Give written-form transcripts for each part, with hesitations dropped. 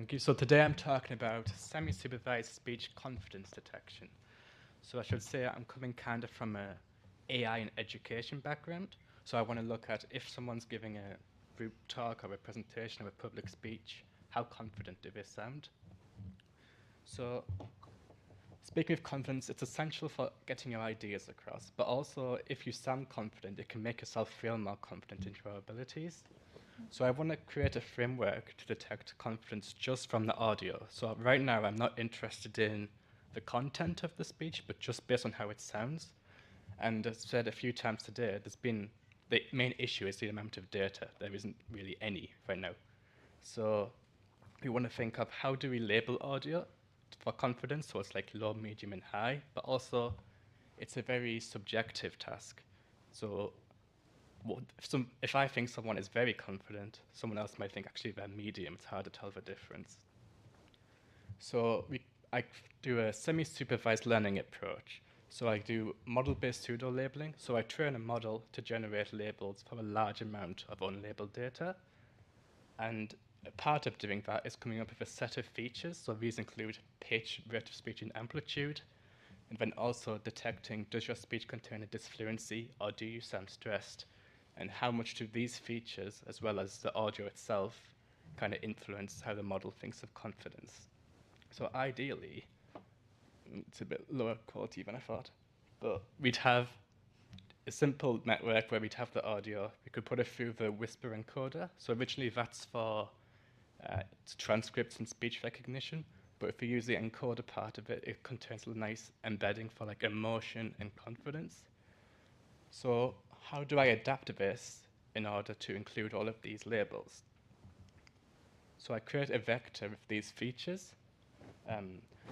Thank you. So today I'm talking about semi-supervised speech confidence detection. So I should say I'm coming kind of from a AI and education background. So I want to look at if someone's giving a group talk or a presentation or a public speech, how confident do they sound? So speaking of confidence, it's essential for getting your ideas across, but also if you sound confident, it can make yourself feel more confident in your abilities. So I want to create a framework to detect confidence just from the audio. So right now, I'm not interested in the content of the speech, but just based on how it sounds. And as said a few times today, the main issue is the amount of data. There isn't really any right now. So we want to think of how do we label audio for confidence, so it's like low, medium, and high, but also it's a very subjective task. So if I think someone is very confident, someone else might think actually they're medium. It's hard to tell the difference. So I do a semi-supervised learning approach. So I do model-based pseudo-labeling. So I train a model to generate labels for a large amount of unlabeled data. And a part of doing that is coming up with a set of features. So these include pitch, rate of speech, and amplitude. And then also detecting, does your speech contain a disfluency or do you sound stressed? And how much do these features, as well as the audio itself, kind of influence how the model thinks of confidence? So ideally, it's a bit lower quality than I thought, but we'd have a simple network where we'd have the audio. We could put it through the whisper encoder. So originally that's for transcripts and speech recognition, but if we use the encoder part of it, it contains a nice embedding for like emotion and confidence. So how do I adapt this in order to include all of these labels? So I create a vector with these features.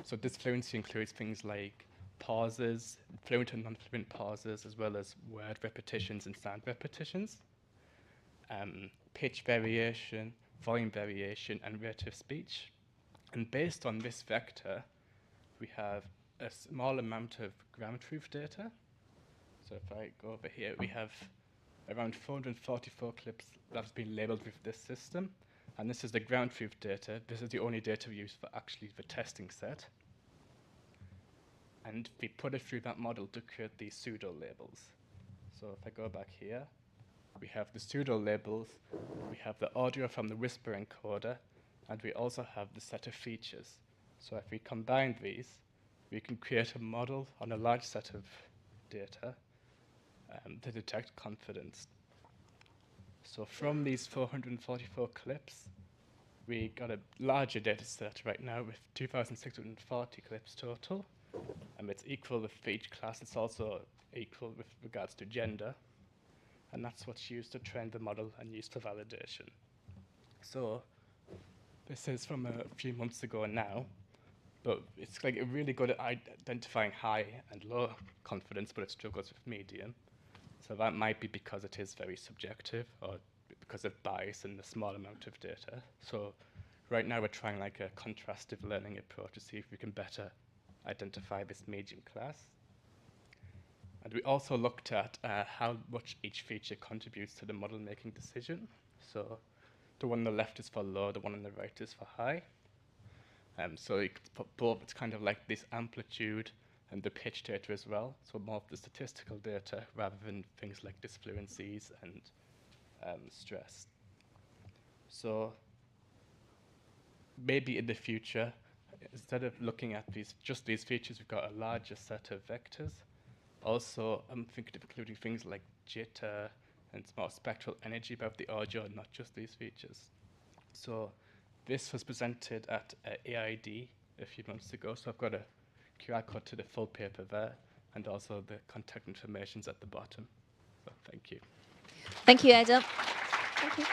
So this fluency includes things like pauses, fluent and non-fluent pauses, as well as word repetitions and sound repetitions, pitch variation, volume variation, and rate of speech. And based on this vector, we have a small amount of ground truth data. So if I go over here, we have around 444 clips that have been labeled with this system. And this is the ground truth data. This is the only data we use for actually the testing set. And we put it through that model to create these pseudo labels. So if I go back here, we have the pseudo labels, we have the audio from the whisper encoder, and we also have the set of features. So if we combine these, we can create a model on a large set of data to detect confidence. So from these 444 clips, we got a larger data set right now with 2,640 clips total. It's equal with each class. It's also equal with regards to gender. And that's what's used to train the model and used for validation. So this is from a few months ago now, but it's like really good at identifying high and low confidence, but it struggles with medium. So that might be because it is very subjective or because of bias in the small amount of data. So right now we're trying like a contrastive learning approach to see if we can better identify this medium class. And we also looked at how much each feature contributes to the model making decision. So the one on the left is for low, the one on the right is for high. So you could put both, it's kind of like this amplitude and the pitch data as well, so more of the statistical data rather than things like disfluencies and stress. So maybe in the future, instead of looking at just these features, we've got a larger set of vectors. Also, I'm thinking of including things like jitter and more spectral energy about the audio and not just these features. So this was presented at AID a few months ago, so I've got a QR code to the full paper there, and also the contact information's at the bottom. So thank you. Thank you, Adam. Thank you.